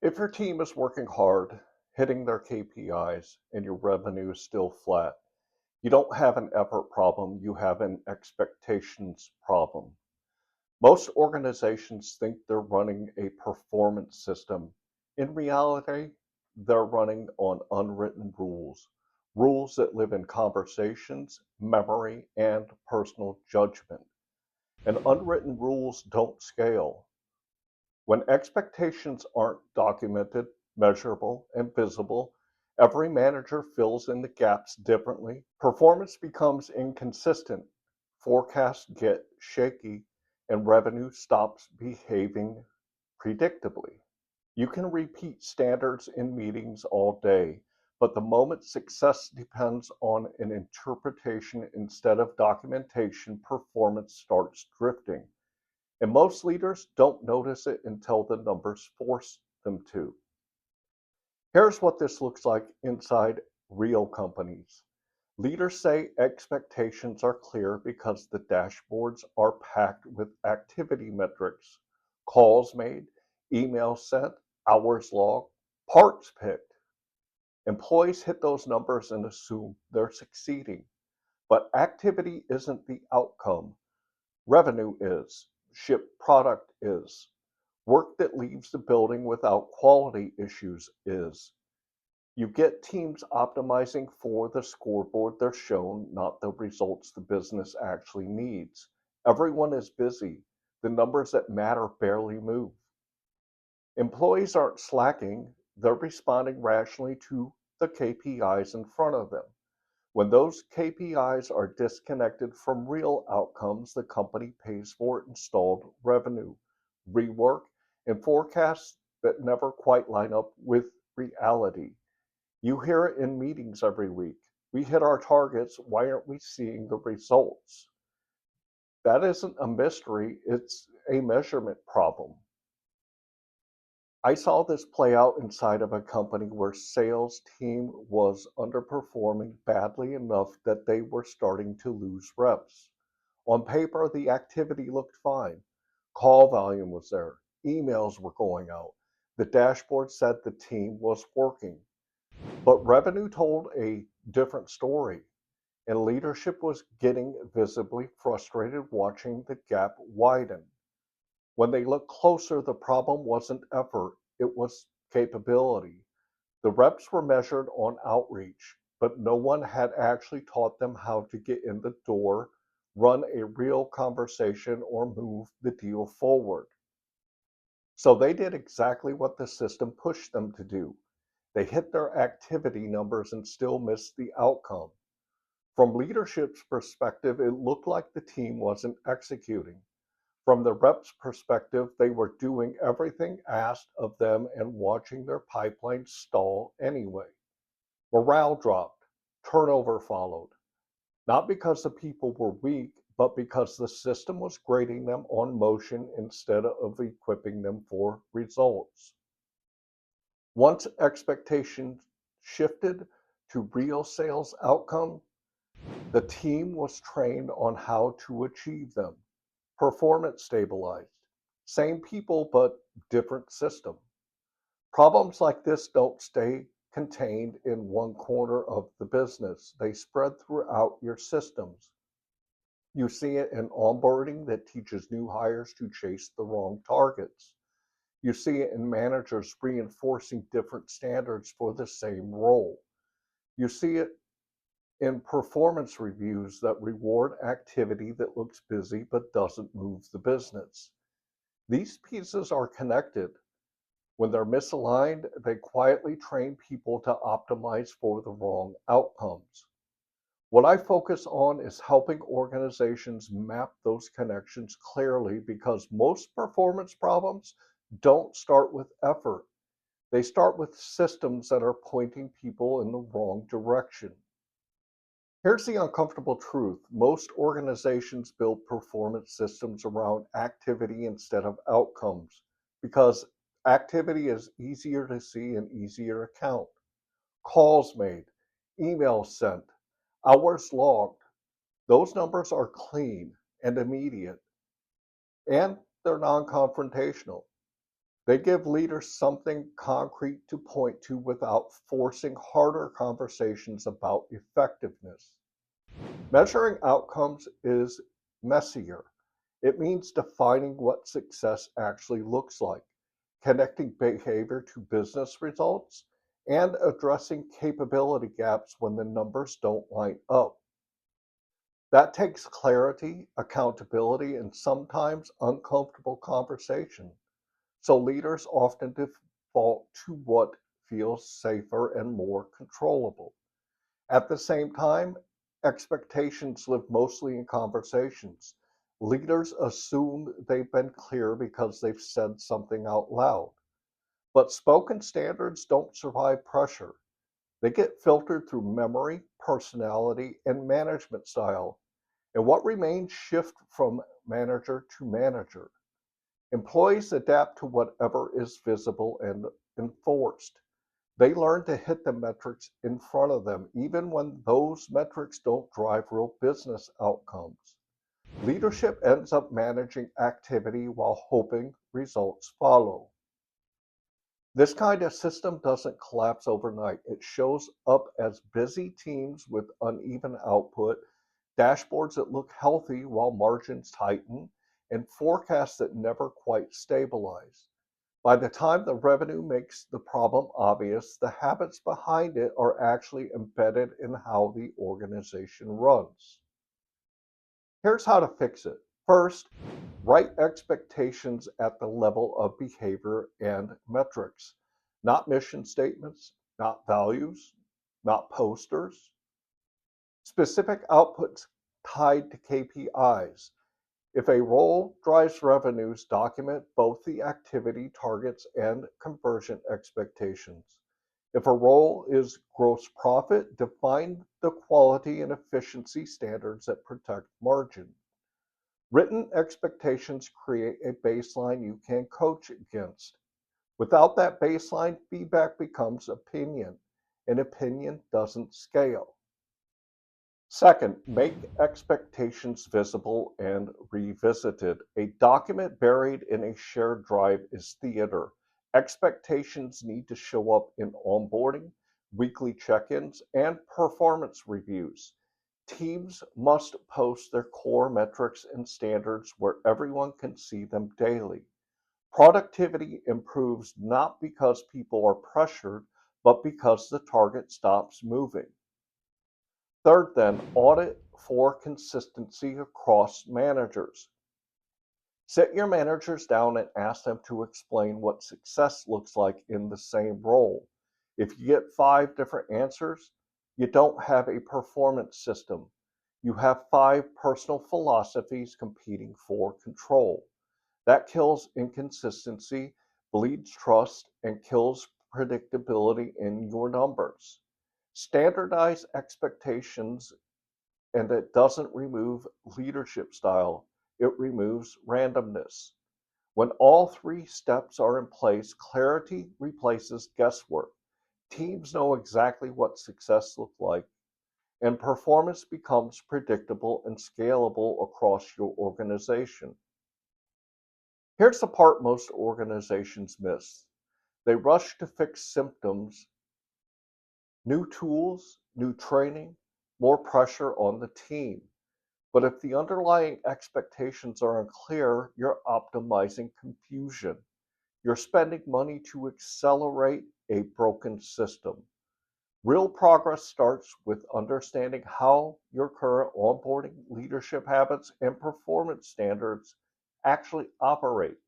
If your team is working hard, hitting their KPIs, and your revenue is still flat, you don't have an effort problem, you have an expectations problem. Most organizations think they're running a performance system. In reality, they're running on unwritten rules, rules that live in conversations, memory, and personal judgment. And unwritten rules don't scale. When expectations aren't documented, measurable, and visible, every manager fills in the gaps differently. Performance becomes inconsistent, forecasts get shaky, and revenue stops behaving predictably. You can repeat standards in meetings all day, but the moment success depends on an interpretation instead of documentation, performance starts drifting. And most leaders don't notice it until the numbers force them to. Here's what this looks like inside real companies. Leaders say expectations are clear because the dashboards are packed with activity metrics, calls made, emails sent, hours logged, parts picked. Employees hit those numbers and assume they're succeeding. But activity isn't the outcome. Revenue is, shipped product is, work that leaves the building without quality issues is. You get teams optimizing for the scoreboard they're shown, not the results the business actually needs. Everyone is busy. The numbers that matter barely move. Employees aren't slacking, they're responding rationally to the KPIs in front of them. When those KPIs are disconnected from real outcomes, the company pays for installed revenue, rework, and forecasts that never quite line up with reality. You hear it in meetings every week. We hit our targets. Why aren't we seeing the results? That isn't a mystery, it's a measurement problem. I saw this play out inside of a company where sales team was underperforming badly enough that they were starting to lose reps. On paper, the activity looked fine. Call volume was there. Emails were going out. The dashboard said the team was working. But revenue told a different story, and leadership was getting visibly frustrated watching the gap widen. When they looked closer, the problem wasn't effort, it was capability. The reps were measured on outreach, but no one had actually taught them how to get in the door, run a real conversation, or move the deal forward. So they did exactly what the system pushed them to do. They hit their activity numbers and still missed the outcome. From leadership's perspective, it looked like the team wasn't executing. From the reps' perspective, they were doing everything asked of them and watching their pipeline stall anyway. Morale dropped, turnover followed, not because the people were weak, but because the system was grading them on motion instead of equipping them for results. Once expectations shifted to real sales outcome, the team was trained on how to achieve them. Performance stabilized. Same people, but different system. Problems like this don't stay contained in one corner of the business. They spread throughout your systems. You see it in onboarding that teaches new hires to chase the wrong targets. You see it in managers reinforcing different standards for the same role. You see it in performance reviews that reward activity that looks busy but doesn't move the business. These pieces are connected. When they're misaligned, they quietly train people to optimize for the wrong outcomes. What I focus on is helping organizations map those connections clearly because most performance problems don't start with effort. They start with systems that are pointing people in the wrong direction. Here's the uncomfortable truth. Most organizations build performance systems around activity instead of outcomes because activity is easier to see and easier to count. Calls made, emails sent, hours logged. Those numbers are clean and immediate, and they're non confrontational. They give leaders something concrete to point to without forcing harder conversations about effectiveness. Measuring outcomes is messier. It means defining what success actually looks like, connecting behavior to business results, and addressing capability gaps when the numbers don't line up. That takes clarity, accountability, and sometimes uncomfortable conversation. So leaders often default to what feels safer and more controllable. At the same time, expectations live mostly in conversations. Leaders assume they've been clear because they've said something out loud. But spoken standards don't survive pressure. They get filtered through memory, personality, and management style. And what remains shift from manager to manager. Employees adapt to whatever is visible and enforced. They learn to hit the metrics in front of them, even when those metrics don't drive real business outcomes. Leadership ends up managing activity while hoping results follow. This kind of system doesn't collapse overnight. It shows up as busy teams with uneven output, dashboards that look healthy while margins tighten, and forecasts that never quite stabilize. By the time the revenue makes the problem obvious, the habits behind it are actually embedded in how the organization runs. Here's how to fix it. First, write expectations at the level of behavior and metrics, not mission statements, not values, not posters. Specific outputs tied to KPIs. If a role drives revenues, document both the activity targets and conversion expectations. If a role is gross profit, define the quality and efficiency standards that protect margin. Written expectations create a baseline you can coach against. Without that baseline, feedback becomes opinion, and opinion doesn't scale. Second, make expectations visible and revisited. A document buried in a shared drive is theater. Expectations need to show up in onboarding, weekly check ins, and performance reviews. Teams must post their core metrics and standards where everyone can see them daily. Productivity improves not because people are pressured, but because the target stops moving. Third, then, audit for consistency across managers. Sit your managers down and ask them to explain what success looks like in the same role. If you get five different answers, you don't have a performance system. You have five personal philosophies competing for control. That kills inconsistency, bleeds trust, and kills predictability in your numbers. Standardize expectations, and it doesn't remove leadership style, it removes randomness. When all three steps are in place, clarity replaces guesswork. Teams know exactly what success looks like, and performance becomes predictable and scalable across your organization. Here's the part most organizations miss. They rush to fix symptoms, new tools, new training, more pressure on the team. But if the underlying expectations are unclear, you're optimizing confusion. You're spending money to accelerate a broken system. Real progress starts with understanding how your current onboarding, leadership habits, and performance standards actually operate,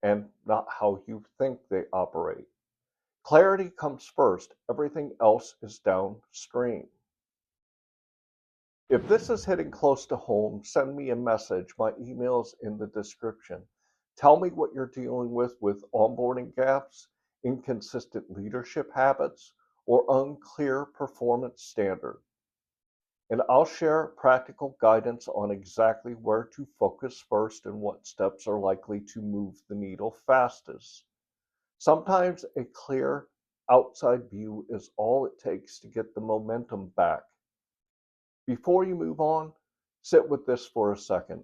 and not how you think they operate. Clarity comes first, everything else is downstream. If this is hitting close to home, send me a message. My email's in the description. Tell me what you're dealing with onboarding gaps, inconsistent leadership habits, or unclear performance standard. And I'll share practical guidance on exactly where to focus first and what steps are likely to move the needle fastest. Sometimes a clear outside view is all it takes to get the momentum back. Before you move on, sit with this for a second.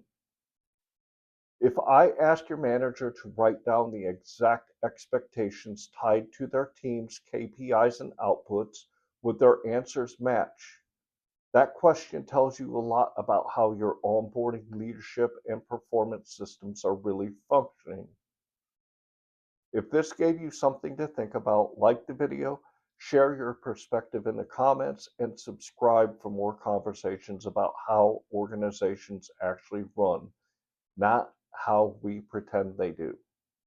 If I asked your manager to write down the exact expectations tied to their team's KPIs and outputs, would their answers match? That question tells you a lot about how your onboarding leadership and performance systems are really functioning. If this gave you something to think about, like the video, share your perspective in the comments, and subscribe for more conversations about how organizations actually run, not how we pretend they do.